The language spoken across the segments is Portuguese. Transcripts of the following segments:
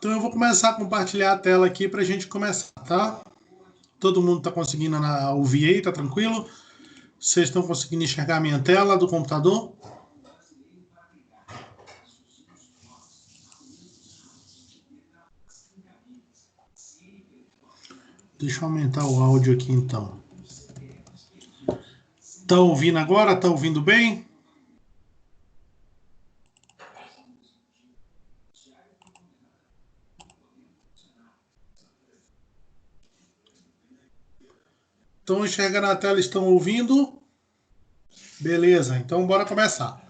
Então eu vou começar a compartilhar a tela aqui para a gente começar, tá? Todo mundo está conseguindo ouvir aí, tá tranquilo? Vocês estão conseguindo enxergar a minha tela do computador? Deixa eu aumentar o áudio aqui então. Tá ouvindo agora? Tá ouvindo bem? Estão enxergando a tela, estão ouvindo? Beleza, então bora começar.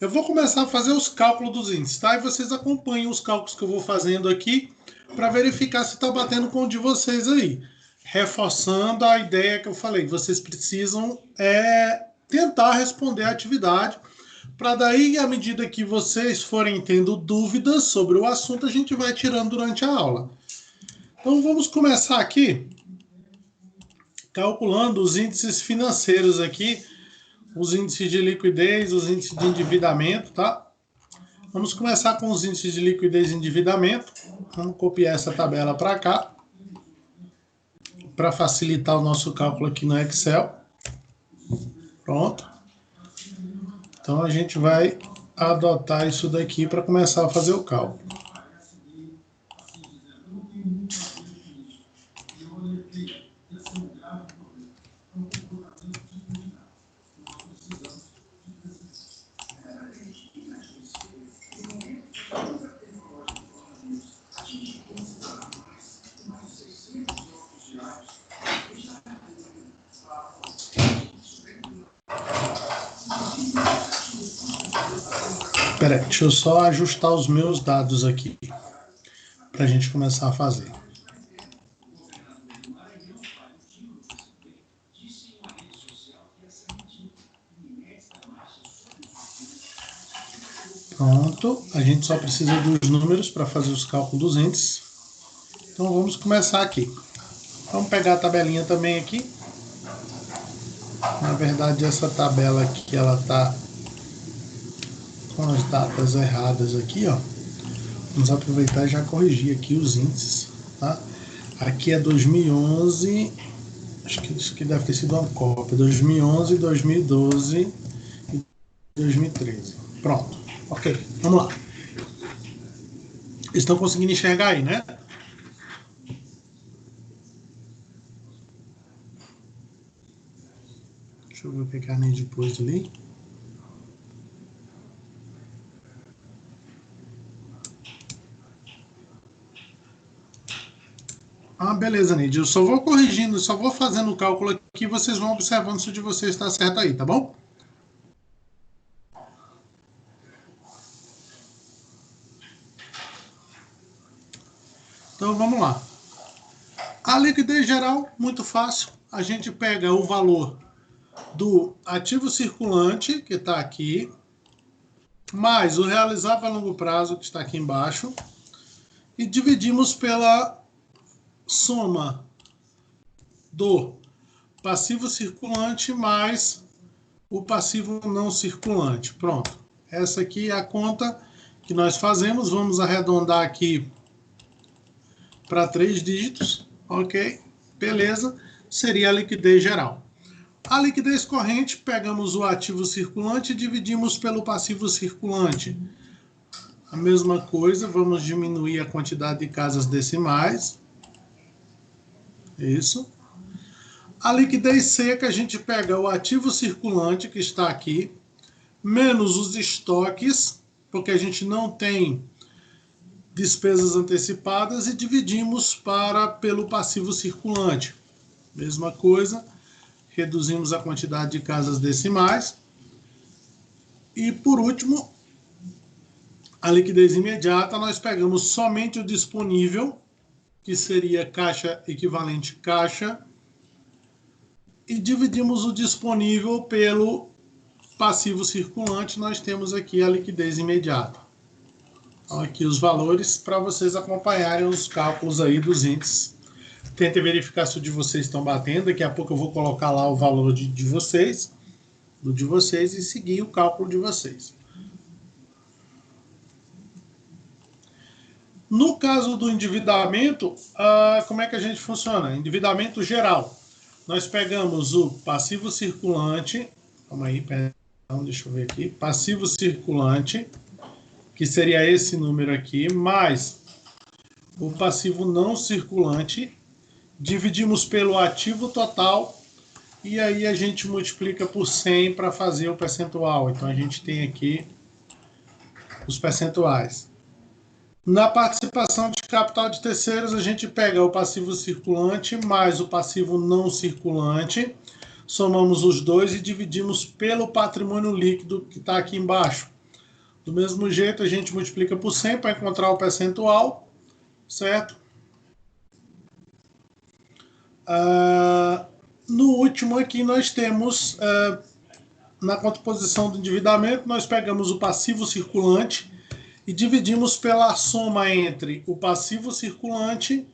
Eu vou começar a fazer os cálculos dos índices, tá? E vocês acompanhem os cálculos que eu vou fazendo aqui para verificar se está batendo com o de vocês aí. Reforçando a ideia que eu falei, vocês precisam tentar responder a atividade, para daí, à medida que vocês forem tendo dúvidas sobre o assunto, a gente vai tirando durante a aula. Então vamos começar aqui calculando os índices financeiros aqui, os índices de liquidez, os índices de endividamento, tá? Vamos começar com os índices de liquidez e endividamento. Vamos copiar essa tabela para cá, para facilitar o nosso cálculo aqui no Excel. Pronto. Então a gente vai adotar isso daqui para começar a fazer o cálculo. Espera aí, deixa eu só ajustar os meus dados aqui para a gente começar a fazer. Pronto, a gente só precisa dos números para fazer os cálculos dos índices. Então vamos começar aqui. Vamos pegar a tabelinha também aqui. Na verdade, essa tabela aqui, ela está com as datas erradas aqui, ó. Vamos aproveitar e já corrigir aqui os índices, tá? Aqui é 2011, acho que isso aqui deve ter sido uma cópia, 2011, 2012 e 2013. Pronto, ok, vamos lá. Estão conseguindo enxergar aí, né? Deixa eu ver o que a Neide pôs ali. Ah, beleza, Neide. Eu só vou corrigindo, só vou fazendo o cálculo aqui, vocês vão observando se o de vocês está certo aí, tá bom? Então vamos lá. A liquidez geral, muito fácil. A gente pega o valor do ativo circulante, que está aqui, mais o realizável a longo prazo, que está aqui embaixo, e dividimos pela soma do passivo circulante mais o passivo não circulante. Pronto. Essa aqui é a conta que nós fazemos. Vamos arredondar aqui para 3 dígitos. Ok? Beleza. Seria a liquidez geral. A liquidez corrente, pegamos o ativo circulante e dividimos pelo passivo circulante. A mesma coisa, vamos diminuir a quantidade de casas decimais. Isso. A liquidez seca, a gente pega o ativo circulante, que está aqui, menos os estoques, porque a gente não tem despesas antecipadas, e dividimos pelo passivo circulante. Mesma coisa, reduzimos a quantidade de casas decimais. E, por último, a liquidez imediata, nós pegamos somente o disponível, que seria caixa equivalente caixa, e dividimos o disponível pelo passivo circulante, nós temos aqui a liquidez imediata. Então, aqui os valores para vocês acompanharem os cálculos aí dos índices. Tentem verificar se o de vocês estão batendo. Daqui a pouco eu vou colocar lá o valor de vocês, do de vocês, e seguir o cálculo de vocês. No caso do endividamento, como é que a gente funciona? Endividamento geral. Nós pegamos o passivo circulante, calma aí, perdão, deixa eu ver aqui, passivo circulante, que seria esse número aqui, mais o passivo não circulante, dividimos pelo ativo total, e aí a gente multiplica por 100 para fazer o percentual. Então a gente tem aqui os percentuais. Na participação de capital de terceiros, a gente pega o passivo circulante mais o passivo não circulante, somamos os dois e dividimos pelo patrimônio líquido que está aqui embaixo. Do mesmo jeito, a gente multiplica por 100 para encontrar o percentual, certo? No último aqui, nós temos, na contraposição do endividamento, nós pegamos o passivo circulante e dividimos pela soma entre o passivo circulante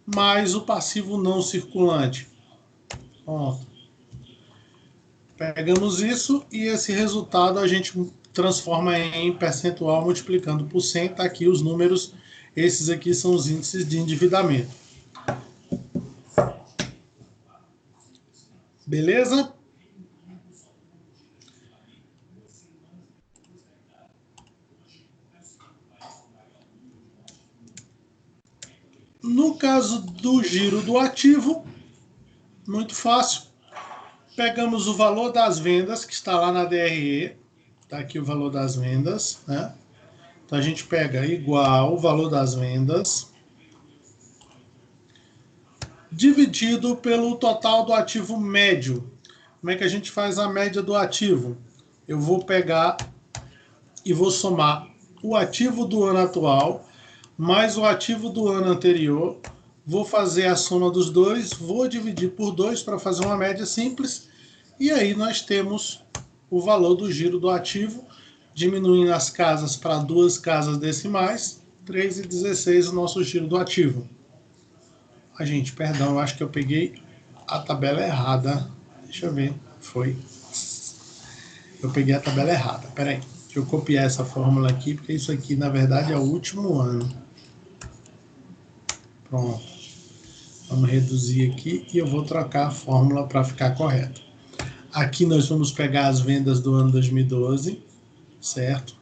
mais o passivo não circulante. Pronto. Pegamos isso e esse resultado a gente transforma em percentual multiplicando por 100. Está aqui os números. Esses aqui são os índices de endividamento. Beleza? No caso do giro do ativo, muito fácil. Pegamos o valor das vendas, que está lá na DRE. Está aqui o valor das vendas, né? Então a gente pega igual o valor das vendas dividido pelo total do ativo médio. Como é que a gente faz a média do ativo? Eu vou pegar e vou somar o ativo do ano atual mais o ativo do ano anterior. Vou fazer a soma dos dois, vou dividir por 2 para fazer uma média simples. E aí nós temos o valor do giro do ativo, diminuindo as casas para 2 casas decimais, 3,16 o nosso giro do ativo. Perdão, eu acho que eu peguei a tabela errada. Deixa eu ver, foi. Eu peguei a tabela errada, peraí. Deixa eu copiar essa fórmula aqui, porque isso aqui, na verdade, é o último ano. Pronto. Vamos reduzir aqui e eu vou trocar a fórmula para ficar correto. Aqui nós vamos pegar as vendas do ano 2012, certo?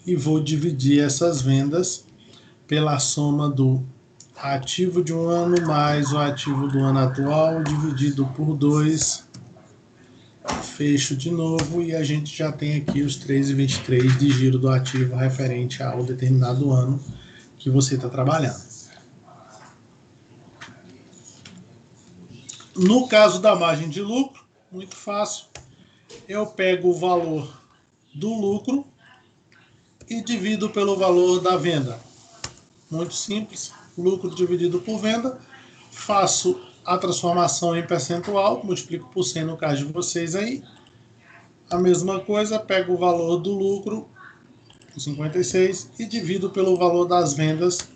E vou dividir essas vendas pela soma do ativo de um ano mais o ativo do ano atual, dividido por 2. Fecho de novo e a gente já tem aqui os 3,23 de giro do ativo referente ao determinado ano que você está trabalhando. No caso da margem de lucro, muito fácil. Eu pego o valor do lucro e divido pelo valor da venda. Muito simples. Lucro dividido por venda. Faço a transformação em percentual. Multiplico por 100 no caso de vocês aí. A mesma coisa, pego o valor do lucro, 56, e divido pelo valor das vendas.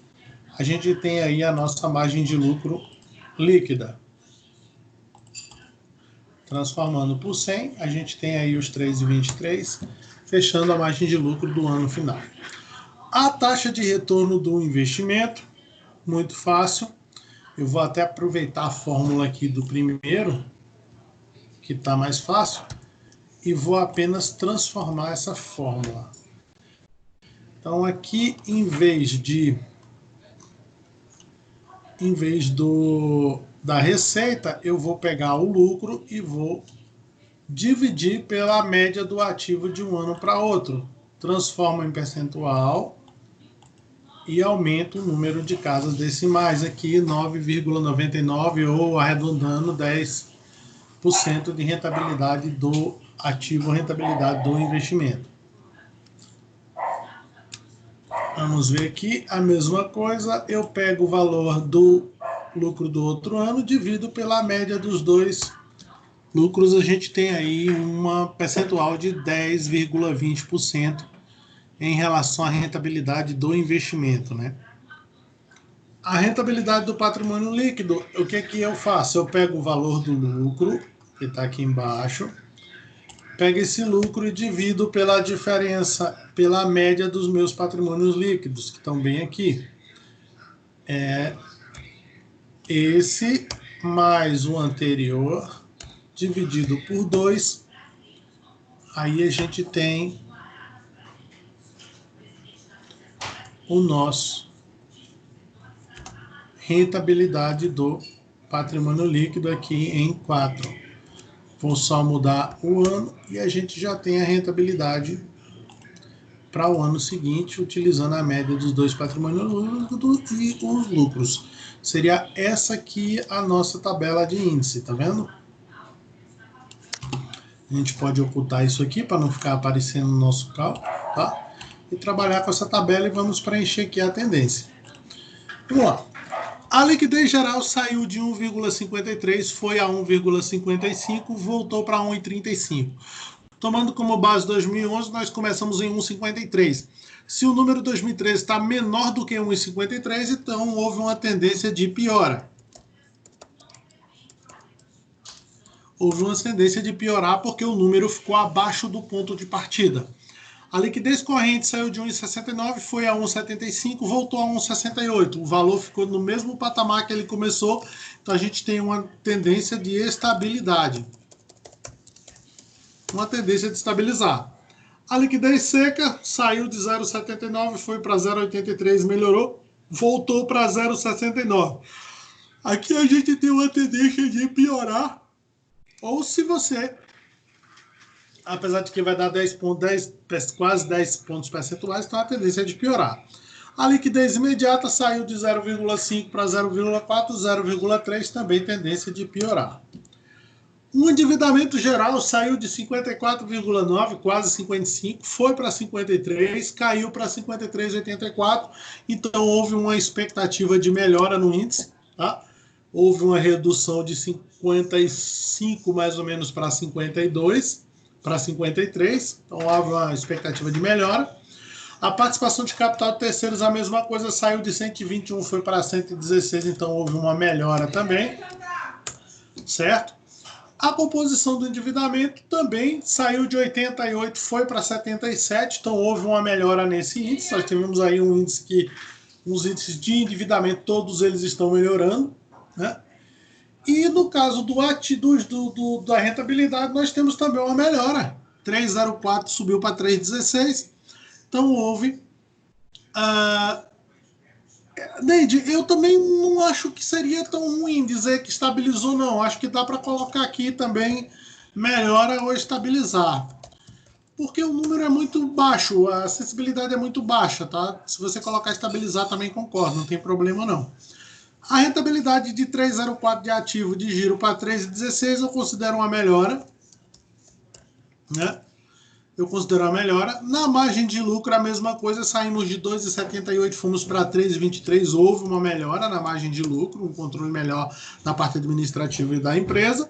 A gente tem aí a nossa margem de lucro líquida. Transformando por 100, a gente tem aí os 3,23, fechando a margem de lucro do ano final. A taxa de retorno do investimento, muito fácil. Eu vou até aproveitar a fórmula aqui do primeiro, que está mais fácil, e vou apenas transformar essa fórmula. Então aqui, em vez da receita, eu vou pegar o lucro e vou dividir pela média do ativo de um ano para outro. Transformo em percentual e aumento o número de casas decimais aqui, 9,99 ou arredondando 10% de rentabilidade do ativo, rentabilidade do investimento. Vamos ver aqui a mesma coisa, eu pego o valor do lucro do outro ano, divido pela média dos dois lucros, a gente tem aí uma percentual de 10,20% em relação à rentabilidade do investimento, né? A rentabilidade do patrimônio líquido, o que que eu faço? Eu pego o valor do lucro, que está aqui embaixo, pego esse lucro e divido pela diferença, pela média dos meus patrimônios líquidos, que estão bem aqui. é esse mais o anterior dividido por 2. Aí a gente tem o nosso rentabilidade do patrimônio líquido aqui em 4. Vou só mudar o ano e a gente já tem a rentabilidade para o ano seguinte, utilizando a média dos dois patrimônios líquidos e os lucros. Seria essa aqui a nossa tabela de índice, tá vendo? A gente pode ocultar isso aqui para não ficar aparecendo no nosso cálculo, tá? E trabalhar com essa tabela e vamos preencher aqui a tendência. Vamos lá. A liquidez geral saiu de 1,53, foi a 1,55, voltou para 1,35. Tomando como base 2011, nós começamos em 1,53. Se o número 2013 está menor do que 1,53, então houve uma tendência de piora. Houve uma tendência de piorar porque o número ficou abaixo do ponto de partida. A liquidez corrente saiu de 1,69, foi a 1,75, voltou a 1,68. O valor ficou no mesmo patamar que ele começou, então a gente tem uma tendência de estabilidade. Uma tendência de estabilizar. A liquidez seca saiu de 0,79, foi para 0,83, melhorou, voltou para 0,69. Aqui a gente tem uma tendência de piorar, ou se você, apesar de que vai dar 10 pontos, 10, quase 10 pontos percentuais, então a tendência é de piorar. A liquidez imediata saiu de 0,5 para 0,4, 0,3 também tendência de piorar. O endividamento geral saiu de 54,9, quase 55, foi para 53, caiu para 53,84, então houve uma expectativa de melhora no índice, tá? Houve uma redução de 55 mais ou menos para 52, para 53, então houve uma expectativa de melhora. A participação de capital de terceiros, a mesma coisa, saiu de 121, foi para 116, então houve uma melhora também, certo? A composição do endividamento também saiu de 88, foi para 77, então houve uma melhora nesse índice. Nós tivemos aí um índice que, os índices de endividamento, todos eles estão melhorando, né? E no caso da rentabilidade, nós temos também uma melhora. 3,04 subiu para 3,16, então houve Neide, eu também não acho que seria tão ruim dizer que estabilizou, não. Acho que dá para colocar aqui também melhora ou estabilizar. Porque o número é muito baixo, a sensibilidade é muito baixa, tá? Se você colocar estabilizar, também concordo, não tem problema não. A rentabilidade de 3,04 de ativo de giro para 3,16 eu considero uma melhora, né? Eu considero a melhora. Na margem de lucro, a mesma coisa, saímos de 2,78, fomos para 3,23, houve uma melhora na margem de lucro, um controle melhor na parte administrativa e da empresa.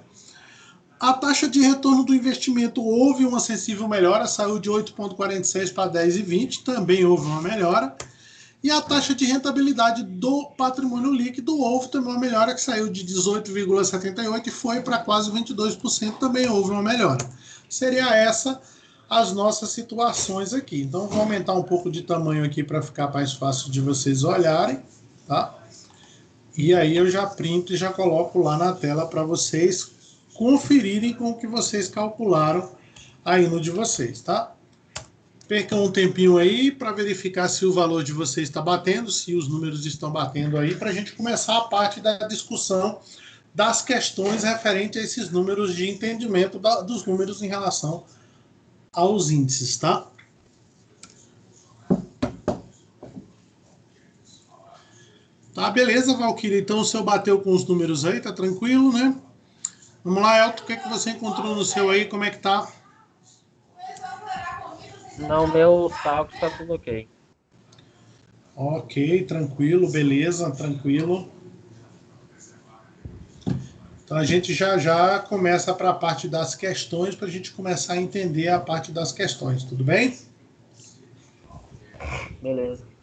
A taxa de retorno do investimento houve uma sensível melhora, saiu de 8,46 para 10,20, também houve uma melhora. E a taxa de rentabilidade do patrimônio líquido houve também uma melhora, que saiu de 18,78 e foi para quase 22%, também houve uma melhora. Seria essa as nossas situações aqui. Então, vou aumentar um pouco de tamanho aqui para ficar mais fácil de vocês olharem, tá? E aí eu já printo e já coloco lá na tela para vocês conferirem com o que vocês calcularam aí no de vocês, tá? Percam um tempinho aí para verificar se o valor de vocês está batendo, se os números estão batendo aí, para a gente começar a parte da discussão das questões referentes a esses números de entendimento dos números em relação aos índices, tá? Tá, beleza, Valquíria. Então o seu bateu com os números aí, tá tranquilo, né? Vamos lá, Elton, o que, é que você encontrou no seu aí? Como é que tá? Não, meus cálculos tá tudo ok. Ok, tranquilo, beleza, tranquilo. Então a gente já já começa para a parte das questões, para a gente começar a entender a parte das questões, tudo bem? Beleza.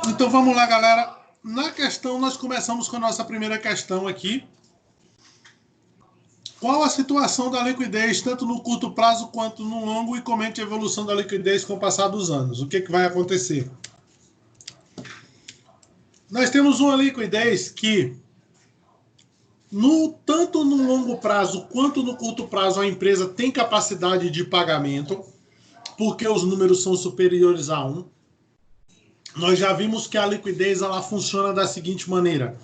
Então vamos lá, galera. Na questão, nós começamos com a nossa primeira questão aqui. Qual a situação da liquidez, tanto no curto prazo quanto no longo, e comente a evolução da liquidez com o passar dos anos. O que vai acontecer? Nós temos uma liquidez que, tanto no longo prazo quanto no curto prazo, a empresa tem capacidade de pagamento, porque os números são superiores a 1. Nós já vimos que a liquidez ela funciona da seguinte maneira.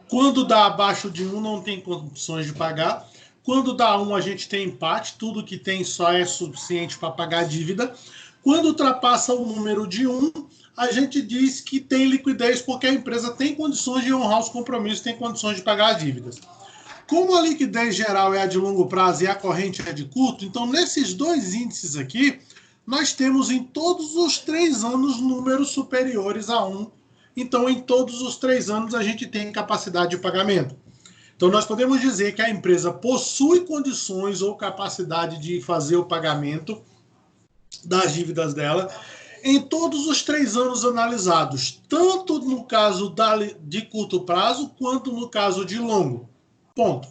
Quando dá abaixo de 1, não tem condições de pagar. Quando dá 1, a gente tem empate. Tudo que tem só é suficiente para pagar a dívida. Quando ultrapassa o número de 1, a gente diz que tem liquidez porque a empresa tem condições de honrar os compromissos, tem condições de pagar as dívidas. Como a liquidez geral é a de longo prazo e a corrente é de curto, então nesses dois índices aqui, nós temos em todos os 3 anos números superiores a 1. Então, em todos os 3 anos, a gente tem capacidade de pagamento. Então, nós podemos dizer que a empresa possui condições ou capacidade de fazer o pagamento das dívidas dela em todos os 3 anos analisados, tanto no caso de curto prazo, quanto no caso de longo. Ponto.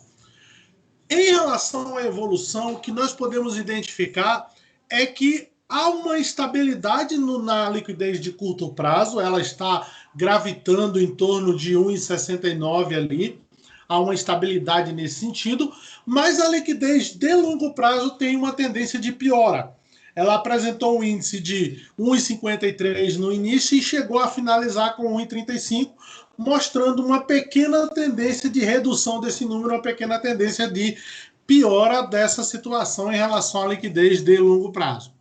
Em relação à evolução, o que nós podemos identificar é que há uma estabilidade na liquidez de curto prazo, ela está gravitando em torno de 1,69 ali, há uma estabilidade nesse sentido, mas a liquidez de longo prazo tem uma tendência de piora. Ela apresentou um índice de 1,53 no início e chegou a finalizar com 1,35, mostrando uma pequena tendência de redução desse número, uma pequena tendência de piora dessa situação em relação à liquidez de longo prazo.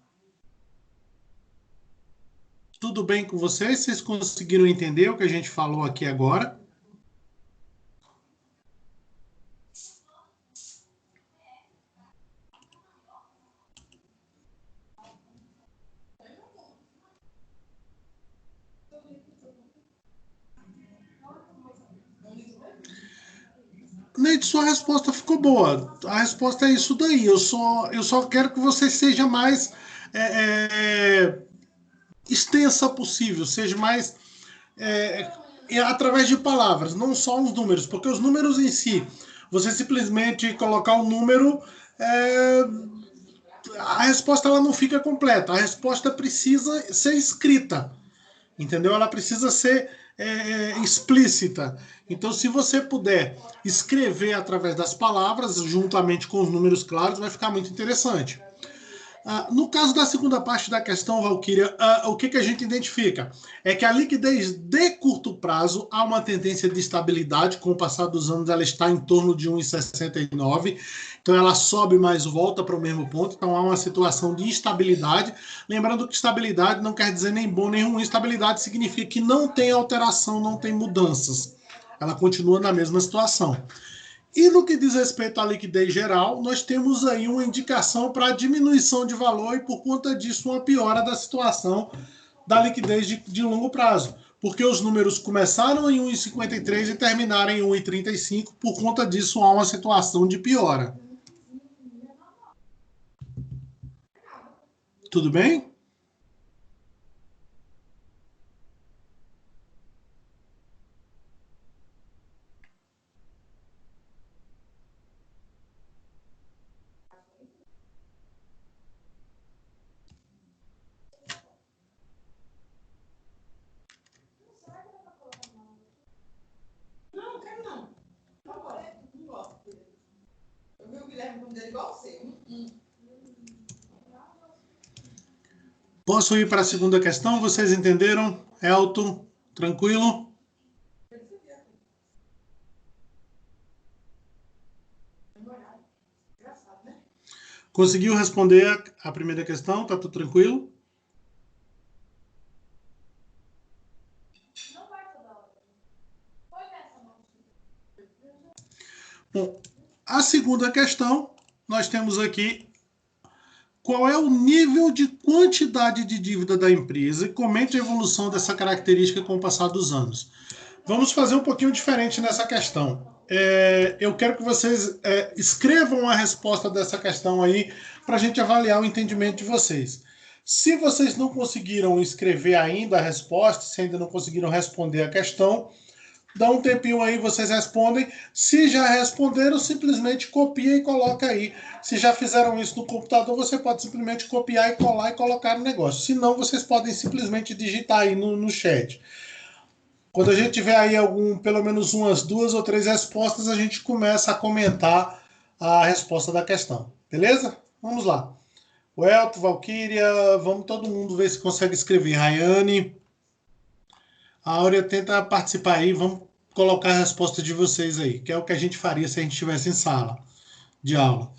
Tudo bem com vocês? Vocês conseguiram entender o que a gente falou aqui agora? Neide, sua resposta ficou boa. A resposta é isso daí. Eu só quero que você seja mais extensa possível, seja mais através de palavras, não só os números, porque os números em si, você simplesmente colocar um número, a resposta ela não fica completa. A resposta precisa ser escrita, entendeu? Ela precisa ser explícita. Então, se você puder escrever através das palavras, juntamente com os números claros, vai ficar muito interessante. No caso da segunda parte da questão, Valquíria, o que a gente identifica? É que a liquidez de curto prazo há uma tendência de estabilidade, com o passar dos anos ela está em torno de 1,69, então ela sobe, mas volta para o mesmo ponto, então há uma situação de instabilidade. Lembrando que estabilidade não quer dizer nem bom nem ruim, estabilidade significa que não tem alteração, não tem mudanças, ela continua na mesma situação. E no que diz respeito à liquidez geral, nós temos aí uma indicação para diminuição de valor e, por conta disso, uma piora da situação da liquidez de longo prazo. Porque os números começaram em 1,53 e terminaram em 1,35, por conta disso há uma situação de piora. Tudo bem? Posso ir para a segunda questão? Vocês entenderam? Elton, tranquilo? Conseguiu responder a primeira questão? Tá tudo tranquilo? Bom, a segunda questão, nós temos aqui qual é o nível de quantidade de dívida da empresa e comente a evolução dessa característica com o passar dos anos. Vamos fazer um pouquinho diferente nessa questão. Eu quero que vocês escrevam a resposta dessa questão aí para a gente avaliar o entendimento de vocês. Se vocês não conseguiram escrever ainda a resposta, se ainda não conseguiram responder a questão, dá um tempinho aí, vocês respondem. Se já responderam, simplesmente copia e coloca aí. Se já fizeram isso no computador, você pode simplesmente copiar e colar e colocar no negócio. Se não, vocês podem simplesmente digitar aí no chat. Quando a gente tiver aí pelo menos umas 2 ou 3 respostas, a gente começa a comentar a resposta da questão. Beleza? Vamos lá. O Elton, Valquíria, vamos todo mundo ver se consegue escrever. Rayane, a Áurea tenta participar aí, vamos colocar a resposta de vocês aí, que é o que a gente faria se a gente estivesse em sala de aula.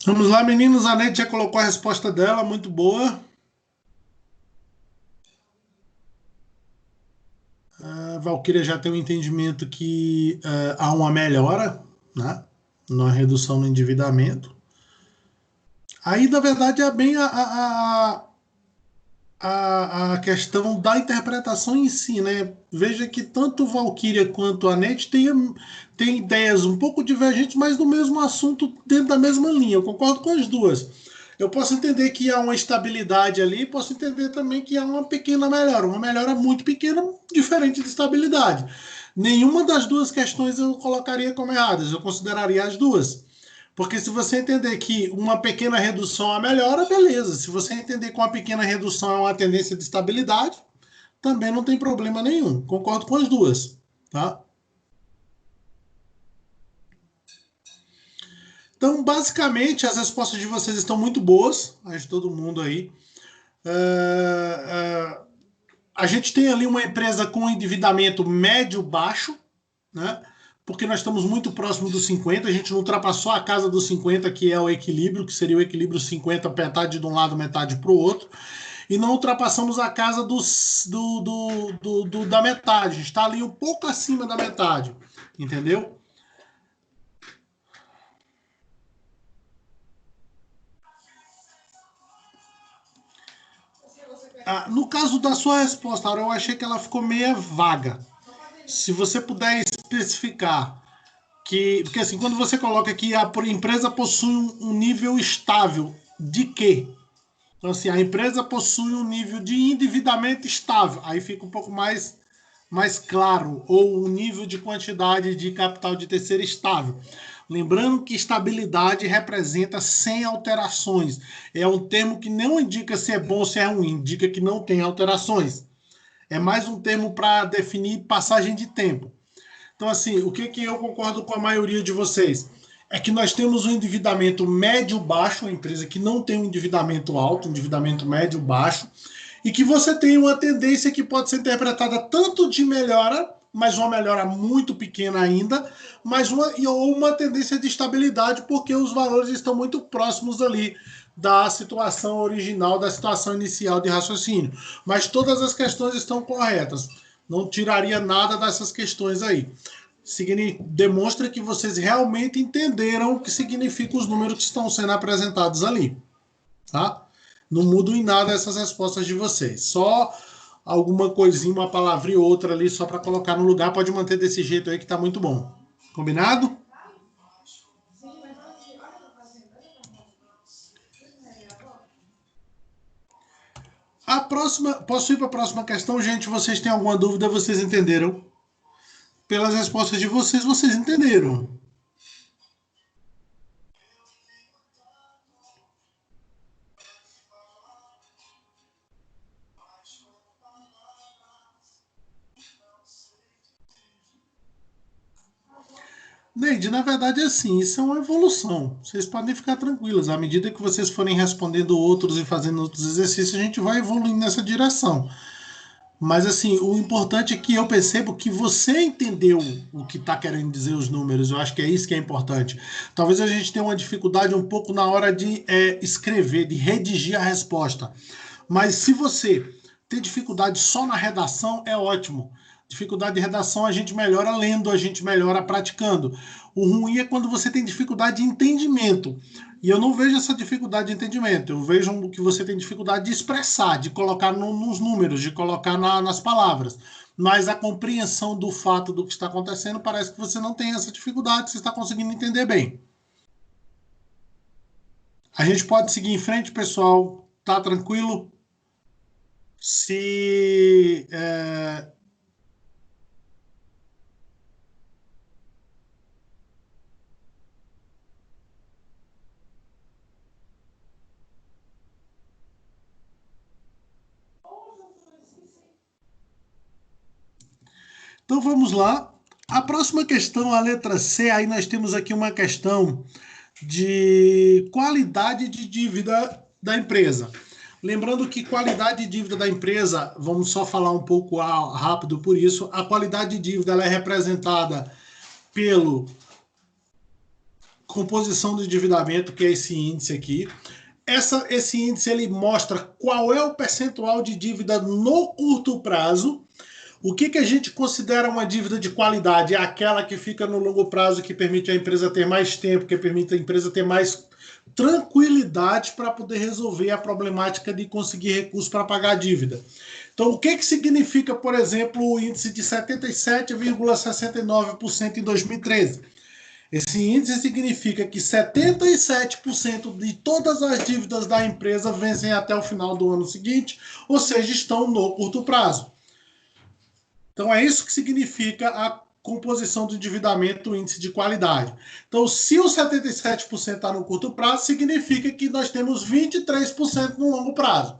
Vamos lá, meninos. A Nete já colocou a resposta dela, muito boa. A Valquíria já tem um entendimento que há uma melhora, né, na redução no endividamento. Aí, na verdade, é bem a questão da interpretação em si, né? Veja que tanto Valkyria quanto a Net tem ideias um pouco divergentes, mas no mesmo assunto, dentro da mesma linha. Eu concordo com as duas. Eu posso entender que há uma estabilidade ali, posso entender também que há uma melhora muito pequena, diferente de estabilidade. Nenhuma das duas questões eu colocaria como erradas, eu consideraria as duas. Porque se você entender que uma pequena redução é uma melhora, beleza. Se você entender que uma pequena redução é uma tendência de estabilidade, também não tem problema nenhum. Concordo com as duas, tá? Então, basicamente, as respostas de vocês estão muito boas, as de todo mundo aí. A gente tem ali uma empresa com endividamento médio-baixo, né? Porque nós estamos muito próximo dos 50, a gente não ultrapassou a casa dos 50, que é o equilíbrio, que seria o equilíbrio 50, metade de um lado, metade para o outro, e não ultrapassamos a casa da metade, está ali um pouco acima da metade, entendeu? No caso da sua resposta, eu achei que ela ficou meio vaga. Se você puder especificar porque assim, quando você coloca que a empresa possui um nível estável de quê? Então, assim, a empresa possui um nível de endividamento estável, aí fica um pouco mais claro, ou um nível de quantidade de capital de terceiro estável. Lembrando que estabilidade representa sem alterações. É um termo que não indica se é bom ou se é ruim, indica que não tem alterações. É mais um termo para definir passagem de tempo. Então, assim, o que eu concordo com a maioria de vocês? É que nós temos um endividamento médio-baixo, uma empresa que não tem um endividamento alto, um endividamento médio-baixo, e que você tem uma tendência que pode ser interpretada tanto de melhora, mas uma melhora muito pequena ainda, ou uma tendência de estabilidade, porque os valores estão muito próximos ali da situação original, da situação inicial de raciocínio. Mas todas as questões estão corretas. Não tiraria nada dessas questões aí. Demonstra que vocês realmente entenderam o que significam os números que estão sendo apresentados ali. Tá? Não mudam em nada essas respostas de vocês. Só alguma coisinha, uma palavrinha ou outra ali, só para colocar no lugar. Pode manter desse jeito aí que tá muito bom. Combinado? A próxima, posso ir para a próxima questão, gente? Vocês têm alguma dúvida? Vocês entenderam? Pelas respostas de vocês, vocês entenderam. Neide, na verdade é assim, isso é uma evolução. Vocês podem ficar tranquilos. À medida que vocês forem respondendo outros e fazendo outros exercícios, a gente vai evoluindo nessa direção. Mas assim, o importante é que eu percebo que você entendeu o que está querendo dizer os números. Eu acho que é isso que é importante. Talvez a gente tenha uma dificuldade um pouco na hora de escrever, de redigir a resposta. Mas se você tem dificuldade só na redação, é ótimo. Dificuldade de redação a gente melhora lendo, a gente melhora praticando. O ruim é quando você tem dificuldade de entendimento. E eu não vejo essa dificuldade de entendimento. Eu vejo que você tem dificuldade de expressar, de colocar nos números, de colocar nas palavras. Mas a compreensão do fato do que está acontecendo parece que você não tem essa dificuldade, você está conseguindo entender bem. A gente pode seguir em frente, pessoal. Tá tranquilo? Se Então vamos lá. A próxima questão, a letra C, aí nós temos aqui uma questão de qualidade de dívida da empresa. Lembrando que qualidade de dívida da empresa, vamos só falar um pouco rápido por isso, a qualidade de dívida ela é representada pelo composição do endividamento, que é esse índice aqui. Esse índice ele mostra qual é o percentual de dívida no curto prazo. O que a gente considera uma dívida de qualidade? É aquela que fica no longo prazo, que permite a empresa ter mais tempo, que permite a empresa ter mais tranquilidade para poder resolver a problemática de conseguir recursos para pagar a dívida. Então, o que significa, por exemplo, o índice de 77,69% em 2013? Esse índice significa que 77% de todas as dívidas da empresa vencem até o final do ano seguinte, ou seja, estão no curto prazo. Então, é isso que significa a composição do endividamento, o índice de qualidade. Então, se o 77% está no curto prazo, significa que nós temos 23% no longo prazo.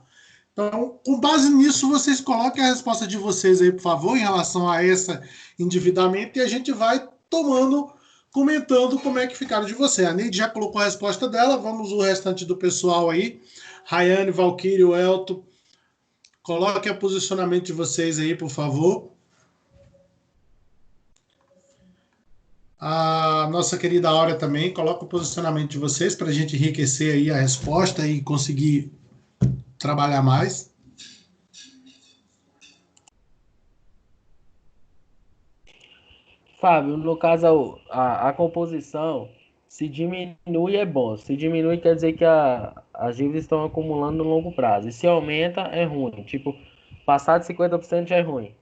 Então, com base nisso, vocês coloquem a resposta de vocês aí, por favor, em relação a esse endividamento, e a gente vai comentando como é que ficaram de você. A Neide já colocou a resposta dela, vamos o restante do pessoal aí. Rayane, Valquírio, Elton, coloque o posicionamento de vocês aí, por favor. A nossa querida Áurea também, coloca o posicionamento de vocês para a gente enriquecer aí a resposta e conseguir trabalhar mais. Fábio, no caso, a composição, se diminui é bom. Se diminui quer dizer que as dívidas estão acumulando no longo prazo. E se aumenta é ruim. Tipo, passar de 50% já é ruim.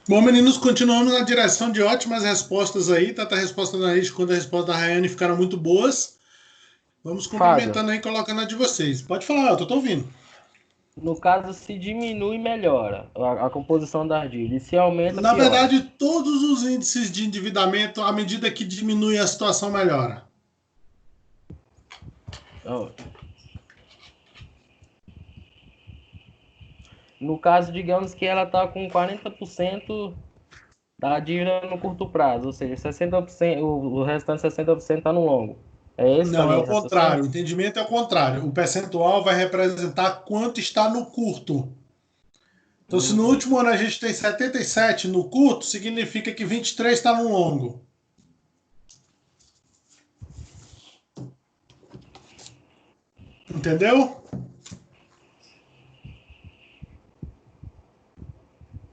Bom, meninos, continuamos na direção de ótimas respostas aí. Tá? A resposta da Naís quanto a resposta da Rayane ficaram muito boas. Vamos Fábio, complementando aí, colocando a de vocês. Pode falar, eu tô ouvindo. no caso, se diminui, melhora a composição das dívidas. E se aumenta, Na piora. verdade, todos os índices de endividamento, à medida que diminui, a situação melhora. Ó, no caso, digamos que ela está com 40% da dívida no curto prazo, ou seja, 60%, o restante 60% está no longo. É esse a Não, é linha o de raciocínio? contrário. O entendimento é o contrário. O percentual vai representar quanto está no curto. Então, se no Hum, último ano a gente tem 77 no curto, significa que 23 está no longo. Entendeu?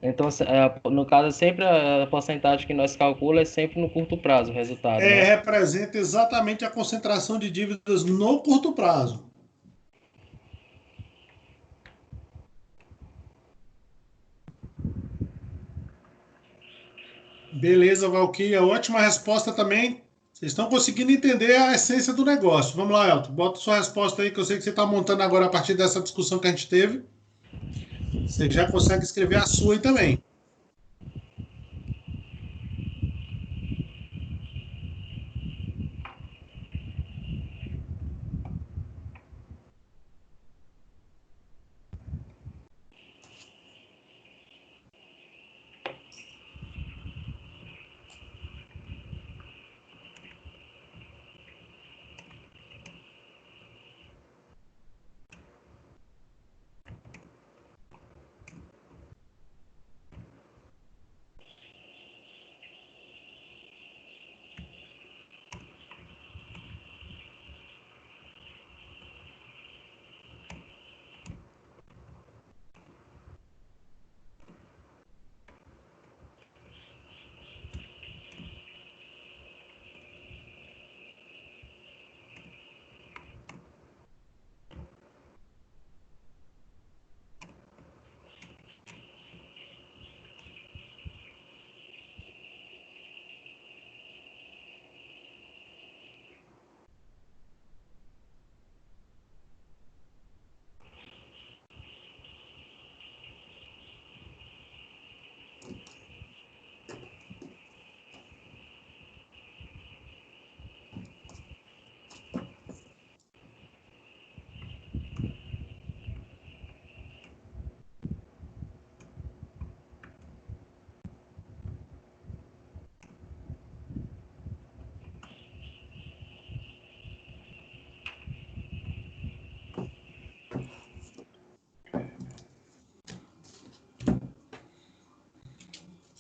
Então, no caso, sempre a porcentagem que nós calculamos é sempre no curto prazo o resultado, né? Representa exatamente a concentração de dívidas no curto prazo. Beleza, Valquíria. Ótima resposta também. Vocês estão conseguindo entender a essência do negócio. Vamos lá, Elton. Bota sua resposta aí, que eu sei que você está montando agora a partir dessa discussão que a gente teve. Você já consegue escrever a sua aí também.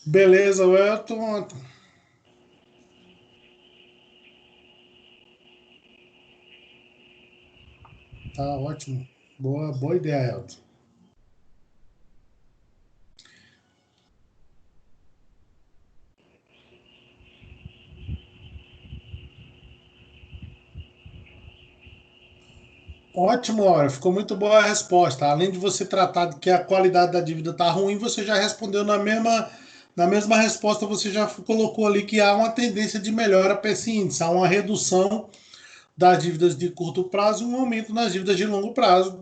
Beleza, Elton. Tá ótimo. Boa, boa ideia, Elton. Ótimo, Laura. Ficou muito boa a resposta. Além de você tratar de que a qualidade da dívida está ruim, você já respondeu na mesma resposta, você já colocou ali que há uma tendência de melhora para esse índice, há uma redução das dívidas de curto prazo e um aumento nas dívidas de longo prazo,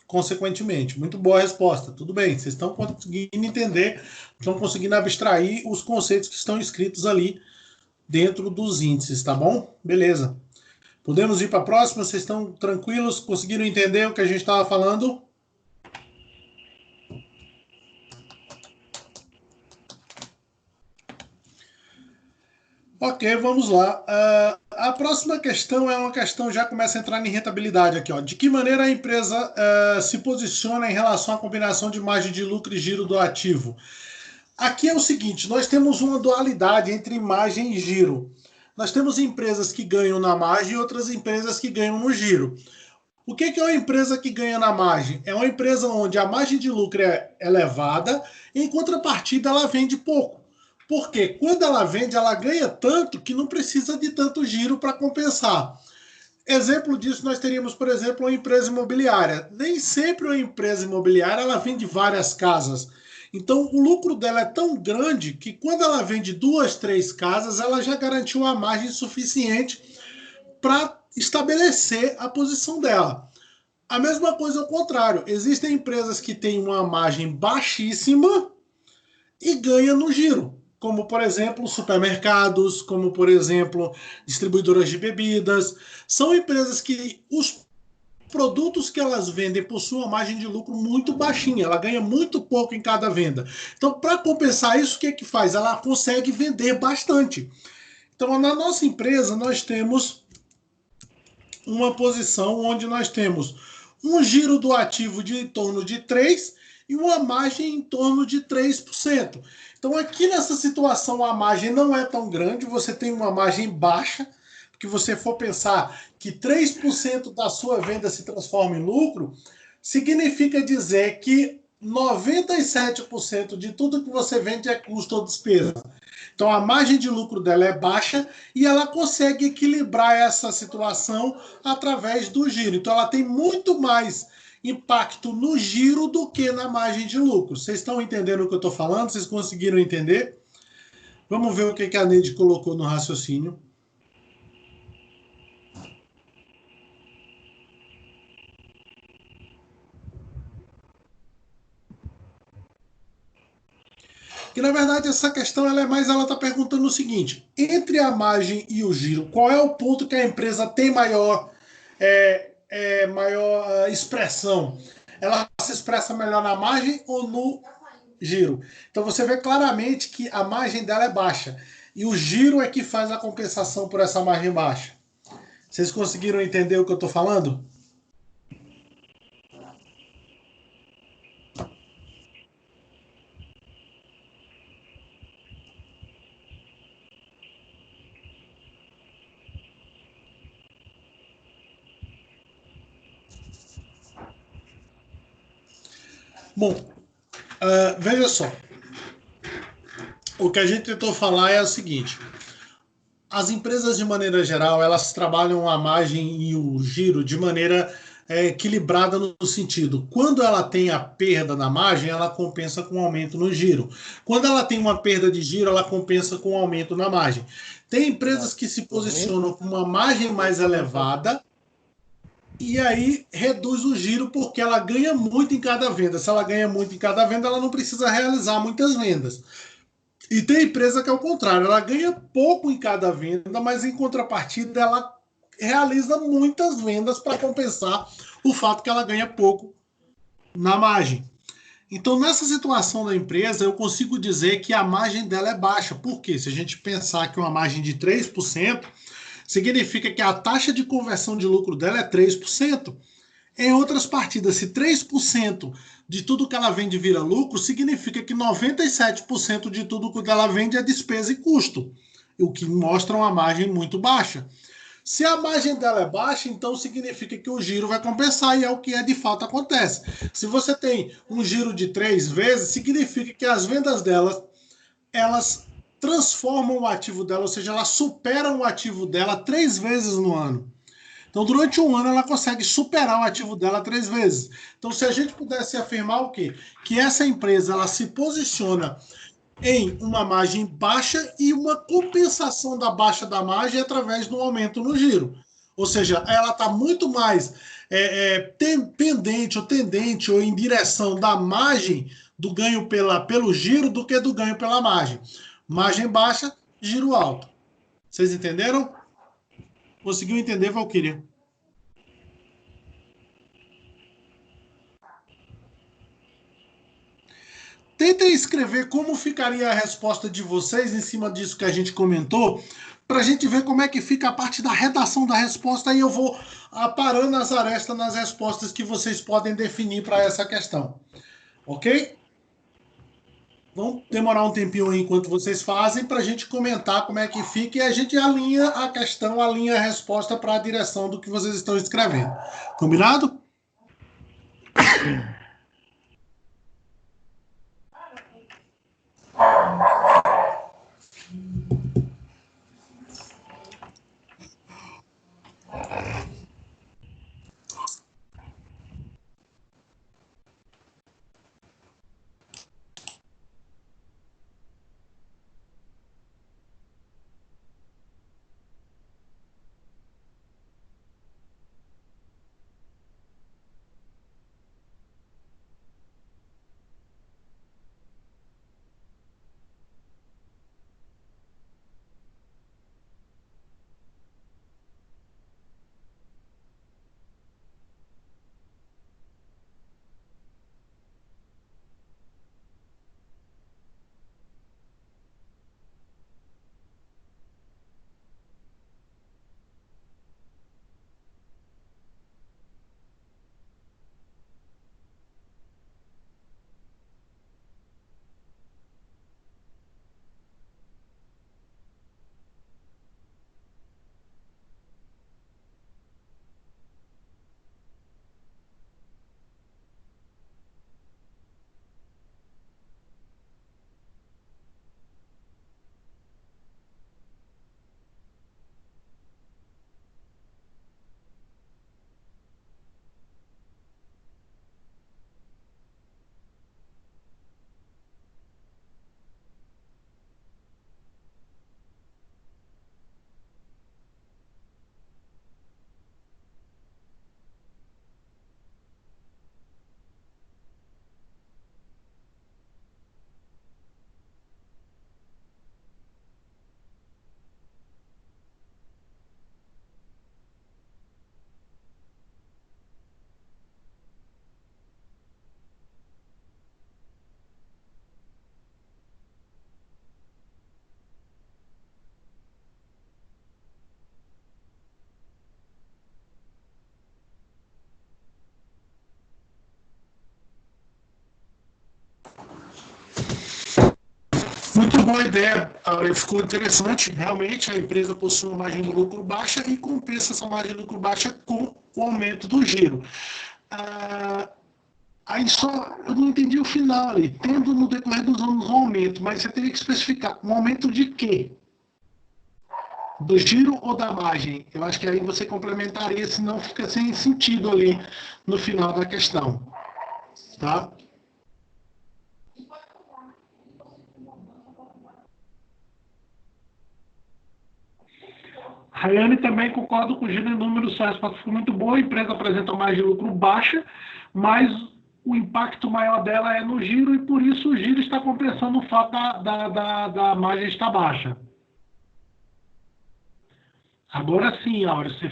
consequentemente. Muito boa a resposta. Tudo bem, vocês estão conseguindo entender, estão conseguindo abstrair os conceitos que estão escritos ali dentro dos índices, tá bom? Beleza. Podemos ir para a próxima? Vocês estão tranquilos? Conseguiram entender o que a gente estava falando? Ok, vamos lá. A próxima questão é uma questão, já começa a entrar em rentabilidade aqui. Ó. De que maneira a empresa se posiciona em relação à combinação de margem de lucro e giro do ativo? Aqui é o seguinte, nós temos uma dualidade entre margem e giro. Nós temos empresas que ganham na margem e outras empresas que ganham no giro. O que é uma empresa que ganha na margem? É uma empresa onde a margem de lucro é elevada, em contrapartida ela vende pouco. Porque quando ela vende, ela ganha tanto que não precisa de tanto giro para compensar. Exemplo disso, nós teríamos, por exemplo, uma empresa imobiliária. Nem sempre uma empresa imobiliária ela vende várias casas. Então, o lucro dela é tão grande que quando ela vende 2, 3 casas, ela já garantiu uma margem suficiente para estabelecer a posição dela. A mesma coisa ao contrário. Existem empresas que têm uma margem baixíssima e ganham no giro. Como, por exemplo, supermercados, como, por exemplo, distribuidoras de bebidas. São empresas que os produtos que elas vendem possuem uma margem de lucro muito baixinha, ela ganha muito pouco em cada venda. Então, para compensar isso, o que é que faz? Ela consegue vender bastante. Então, na nossa empresa, nós temos uma posição onde nós temos um giro do ativo de em torno de 3 e uma margem em torno de 3%. Então, aqui nessa situação, a margem não é tão grande, você tem uma margem baixa, porque você for pensar que 3% da sua venda se transforma em lucro, significa dizer que 97% de tudo que você vende é custo ou despesa. Então a margem de lucro dela é baixa e ela consegue equilibrar essa situação através do giro. Então ela tem muito mais impacto no giro do que na margem de lucro. Vocês estão entendendo o que eu estou falando? Vocês conseguiram entender? Vamos ver o que a Neide colocou no raciocínio. Que na verdade essa questão ela está perguntando o seguinte: entre a margem e o giro, qual é o ponto que a empresa tem maior expressão? Ela se expressa melhor na margem ou no giro? Então você vê claramente que a margem dela é baixa e o giro é que faz a compensação por essa margem baixa. Vocês conseguiram entender o que eu estou falando? Bom, veja só. O que a gente tentou falar é o seguinte: as empresas, de maneira geral, elas trabalham a margem e o giro de maneira equilibrada no sentido, quando ela tem a perda na margem, ela compensa com aumento no giro. Quando ela tem uma perda de giro, ela compensa com aumento na margem. Tem empresas que se posicionam com uma margem mais elevada e aí reduz o giro porque ela ganha muito em cada venda. Se ela ganha muito em cada venda, ela não precisa realizar muitas vendas. E tem empresa que é o contrário, ela ganha pouco em cada venda, mas em contrapartida ela realiza muitas vendas para compensar o fato que ela ganha pouco na margem. Então, nessa situação da empresa, eu consigo dizer que a margem dela é baixa. Por quê? Se a gente pensar que uma margem de 3%, significa que a taxa de conversão de lucro dela é 3%. Em outras partidas, se 3% de tudo que ela vende vira lucro, significa que 97% de tudo que ela vende é despesa e custo, o que mostra uma margem muito baixa. Se a margem dela é baixa, então significa que o giro vai compensar e é o que de fato acontece. Se você tem um giro de 3 vezes, significa que as vendas delas, elas transformam o ativo dela, ou seja, elas superam o ativo dela 3 vezes no ano. Então, durante um ano, ela consegue superar o ativo dela 3 vezes. Então, se a gente pudesse afirmar o quê? Que essa empresa ela se posiciona em uma margem baixa e uma compensação da baixa da margem através do aumento no giro. Ou seja, ela está muito mais pendente ou tendente ou em direção da margem do ganho pelo giro do que do ganho pela margem. Margem baixa, giro alto. Vocês entenderam? Conseguiu entender, Valquíria? Tentem escrever como ficaria a resposta de vocês em cima disso que a gente comentou, para a gente ver como é que fica a parte da redação da resposta. Aí eu vou aparando as arestas nas respostas que vocês podem definir para essa questão. Ok? Vamos demorar um tempinho aí enquanto vocês fazem para a gente comentar como é que fica e a gente alinha a questão, alinha a resposta para a direção do que vocês estão escrevendo. Combinado? Muito boa ideia, ficou interessante. Realmente, a empresa possui uma margem de lucro baixa e compensa essa margem de lucro baixa com o aumento do giro. Aí só, eu não entendi o final ali. Tendo no decorrer dos anos um aumento, mas você teria que especificar um aumento de quê? Do giro ou da margem? Eu acho que aí você complementaria, senão fica sem sentido ali no final da questão. Tá? Rayane também concorda com o giro em números, sua resposta foi muito boa, a empresa apresenta margem de lucro baixa, mas o impacto maior dela é no giro e por isso o giro está compensando o fato da margem estar baixa. Agora sim, Áurea, você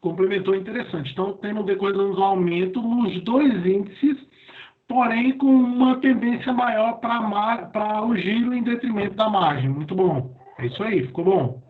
complementou interessante. Então, tem no decorrer dos anos um aumento nos dois índices, porém com uma tendência maior para o giro em detrimento da margem. Muito bom. É isso aí, ficou bom.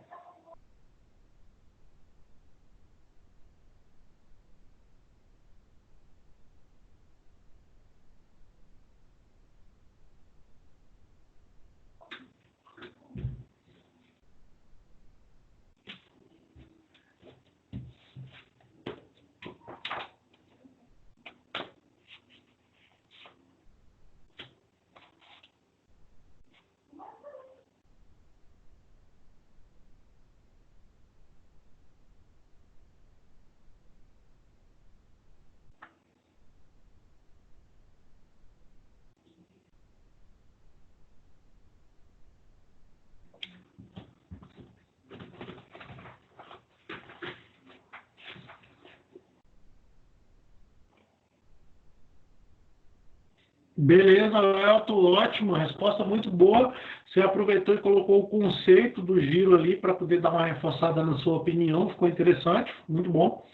Beleza, Elton, ótimo, resposta muito boa. Você aproveitou e colocou o conceito do giro ali para poder dar uma reforçada na sua opinião, ficou interessante, muito bom.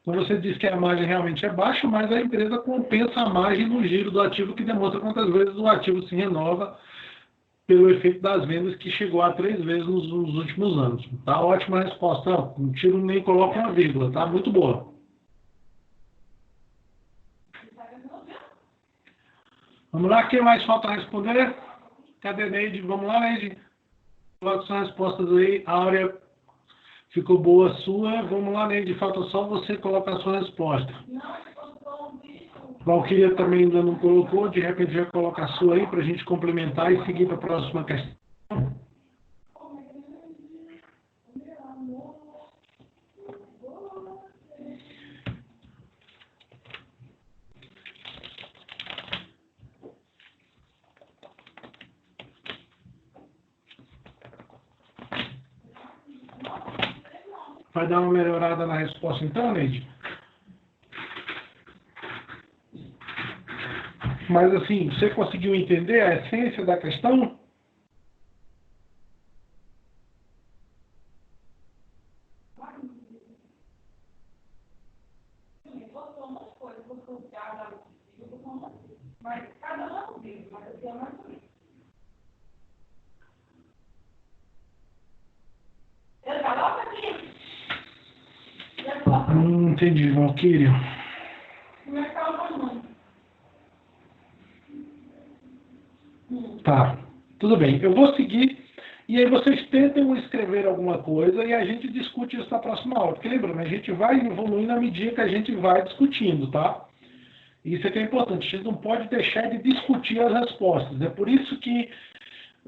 Então você disse que a margem realmente é baixa, mas a empresa compensa a margem no giro do ativo, que demonstra quantas vezes o ativo se renova pelo efeito das vendas, que chegou a 3 vezes nos últimos anos. Tá? Ótima resposta, não tiro nem coloco uma vírgula, tá? Muito boa. Vamos lá, quem mais falta responder? Cadê Neide? Vamos lá, Neide. Coloca suas respostas aí. A Áurea, ficou boa a sua. Vamos lá, Neide. Falta só você colocar a sua resposta. Valquíria também ainda não colocou. De repente já coloca a sua aí para a gente complementar e seguir para a próxima questão. Vai dar uma melhorada na resposta então, Neide? Mas assim, você conseguiu entender a essência da questão? Entendi, Valquíria. Tá, tudo bem. Eu vou seguir e aí vocês tentem escrever alguma coisa e a gente discute isso na próxima aula. Porque lembrando, a gente vai evoluindo à medida que a gente vai discutindo, tá? Isso é que é importante. A gente não pode deixar de discutir as respostas. É por isso que,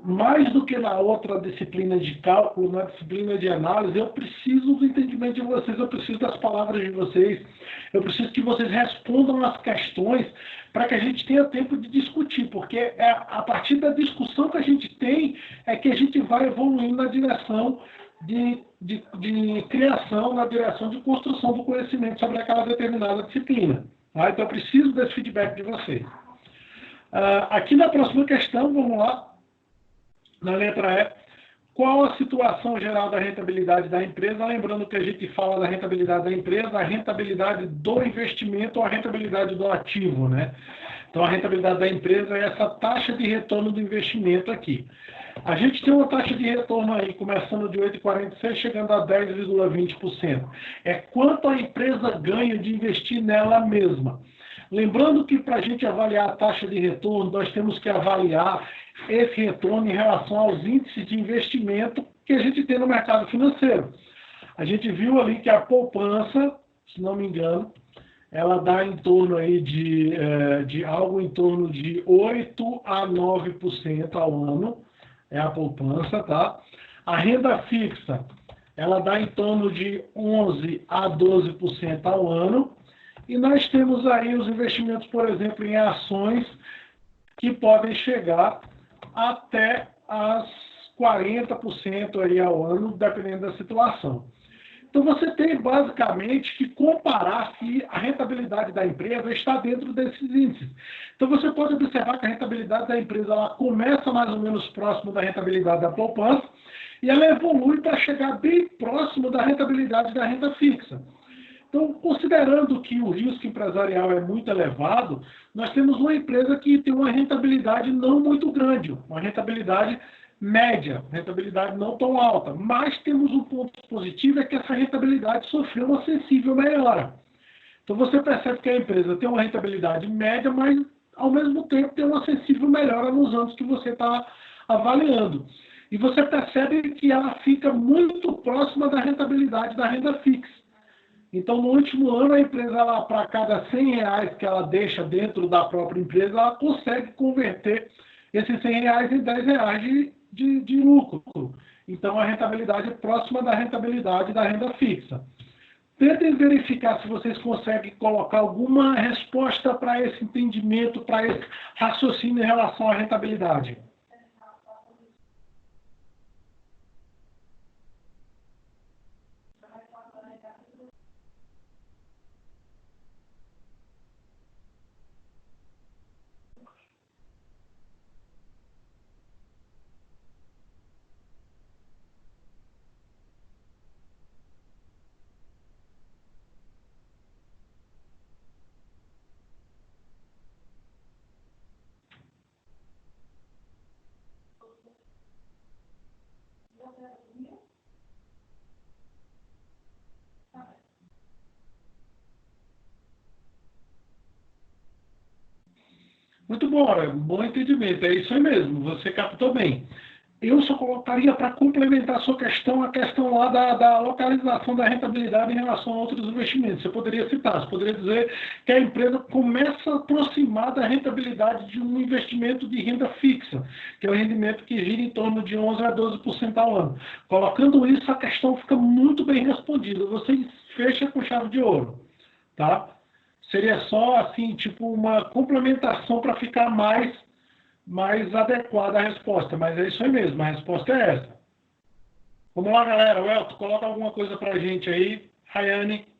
mais do que na outra disciplina de cálculo, na disciplina de análise, eu preciso do entendimento de vocês, eu preciso das palavras de vocês, eu preciso que vocês respondam as questões para que a gente tenha tempo de discutir, porque é a partir da discussão que a gente tem é que a gente vai evoluindo na direção de criação, na direção de construção do conhecimento sobre aquela determinada disciplina. Tá? Então eu preciso desse feedback de vocês. Aqui na próxima questão, vamos lá. Na letra E, qual a situação geral da rentabilidade da empresa? Lembrando que a gente fala da rentabilidade da empresa, a rentabilidade do investimento ou a rentabilidade do ativo, né? Então, a rentabilidade da empresa é essa taxa de retorno do investimento aqui. A gente tem uma taxa de retorno aí, começando de 8,46, chegando a 10,20%. É quanto a empresa ganha de investir nela mesma. Lembrando que para a gente avaliar a taxa de retorno, nós temos que avaliar esse retorno em relação aos índices de investimento que a gente tem no mercado financeiro. A gente viu ali que a poupança, se não me engano, ela dá em torno aí de algo em torno de 8 a 9% ao ano, é a poupança, tá? A renda fixa, ela dá em torno de 11 a 12% ao ano, e nós temos aí os investimentos, por exemplo, em ações, que podem chegar até as 40% aí ao ano, dependendo da situação. Então, você tem basicamente que comparar se a rentabilidade da empresa está dentro desses índices. Então, você pode observar que a rentabilidade da empresa ela começa mais ou menos próximo da rentabilidade da poupança e ela evolui para chegar bem próximo da rentabilidade da renda fixa. Então, considerando que o risco empresarial é muito elevado, nós temos uma empresa que tem uma rentabilidade não muito grande, uma rentabilidade média, rentabilidade não tão alta. Mas temos um ponto positivo, é que essa rentabilidade sofreu uma sensível melhora. Então, você percebe que a empresa tem uma rentabilidade média, mas, ao mesmo tempo, tem uma sensível melhora nos anos que você está avaliando. E você percebe que ela fica muito próxima da rentabilidade da renda fixa. Então, no último ano, a empresa, para cada R$ 100 que ela deixa dentro da própria empresa, ela consegue converter esses R$ 100 em R$ 10 de lucro. Então, a rentabilidade é próxima da rentabilidade da renda fixa. Tentem verificar se vocês conseguem colocar alguma resposta para esse entendimento, para esse raciocínio em relação à rentabilidade. Muito bom, bom entendimento, é isso aí mesmo, você captou bem. Eu só colocaria para complementar a sua questão, a questão lá da localização da rentabilidade em relação a outros investimentos. Você poderia citar, você poderia dizer que a empresa começa a aproximar da rentabilidade de um investimento de renda fixa, que é o rendimento que gira em torno de 11 a 12% ao ano. Colocando isso, a questão fica muito bem respondida. Você fecha com chave de ouro, tá? Seria só, assim, tipo uma complementação para ficar mais adequada a resposta, mas é isso aí mesmo, a resposta é essa. Vamos lá, galera. Welton, coloca alguma coisa para a gente aí. Rayane.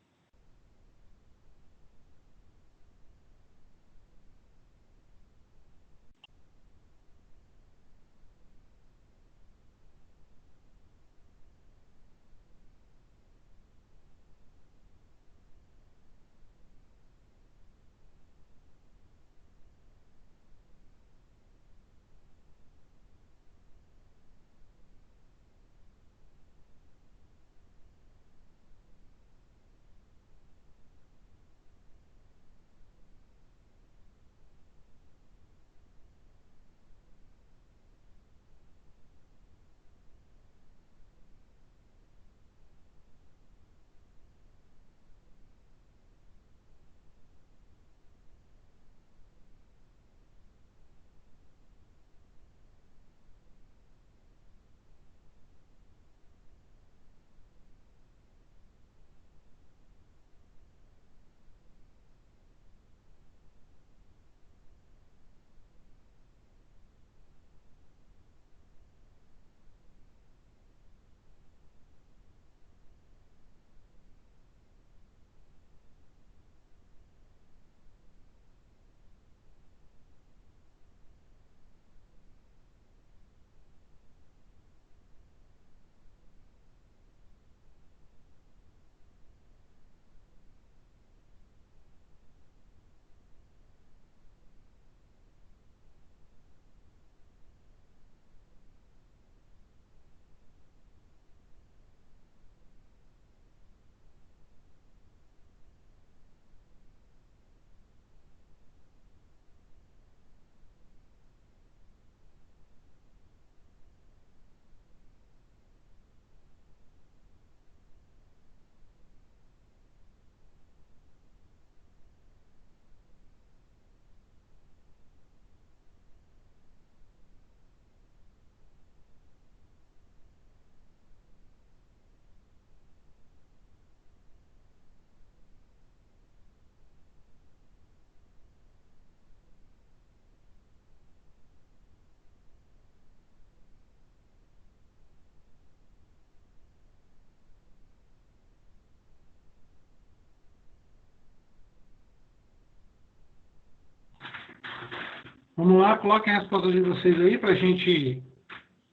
Vamos lá, coloquem a resposta de vocês aí para a gente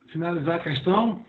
finalizar a questão.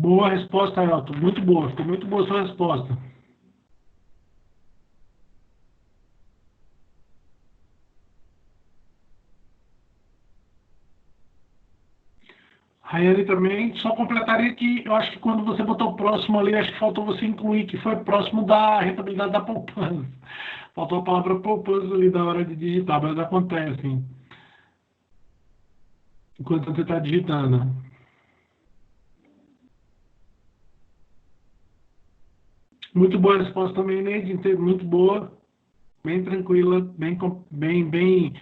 Boa resposta, Elton. Muito boa. Ficou muito boa a sua resposta. Raiane também, só completaria que eu acho que quando você botou próximo ali, acho que faltou você incluir que foi próximo da rentabilidade da poupança. Faltou a palavra poupança ali na hora de digitar, mas acontece enquanto você está digitando. Muito boa a resposta também, Neide, muito boa, bem tranquila, bem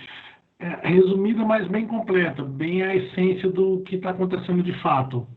resumida, mas bem completa, bem a essência do que está acontecendo de fato.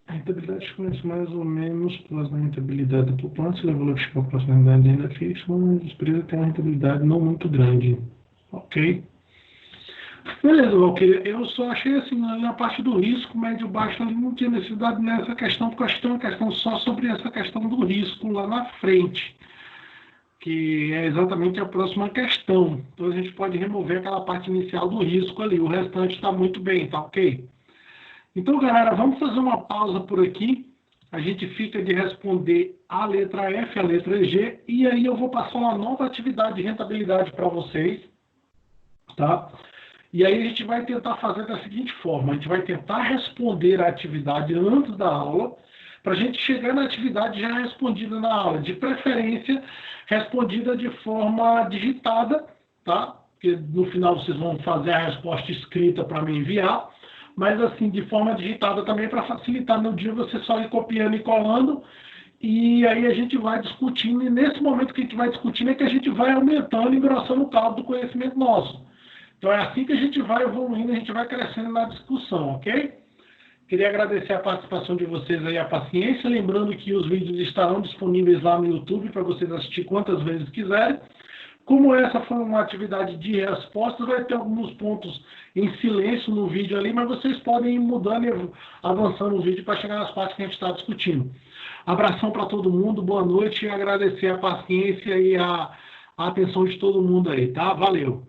A rentabilidade conhece mais ou menos plus na rentabilidade da poupança, leva o fiscal para a rentabilidade de renda fixa, mas a empresa tem uma rentabilidade não muito grande. Ok. Beleza, Valquíria. Eu só achei assim, na parte do risco, médio e baixo, ali não tinha necessidade nessa questão, porque eu acho que tem uma questão só sobre essa questão do risco lá na frente, que é exatamente a próxima questão. Então a gente pode remover aquela parte inicial do risco ali, o restante está muito bem, tá ok? Então, galera, vamos fazer uma pausa por aqui. A gente fica de responder a letra F, a letra G, e aí eu vou passar uma nova atividade de rentabilidade para vocês, tá? E aí a gente vai tentar fazer da seguinte forma, a gente vai tentar responder a atividade antes da aula, para a gente chegar na atividade já respondida na aula, de preferência respondida de forma digitada, tá? Porque no final vocês vão fazer a resposta escrita para me enviar, mas assim, de forma digitada também, para facilitar no dia você só ir copiando e colando, e aí a gente vai discutindo, e nesse momento que a gente vai discutindo é que a gente vai aumentando e engrossando o caldo do conhecimento nosso. Então é assim que a gente vai evoluindo, a gente vai crescendo na discussão, ok? Queria agradecer a participação de vocês aí, a paciência, lembrando que os vídeos estarão disponíveis lá no YouTube para vocês assistir quantas vezes quiserem. Como essa foi uma atividade de respostas, vai ter alguns pontos em silêncio no vídeo ali, mas vocês podem ir mudando e avançando o vídeo para chegar nas partes que a gente está discutindo. Abração para todo mundo, boa noite e agradecer a paciência e a atenção de todo mundo aí, tá? Valeu!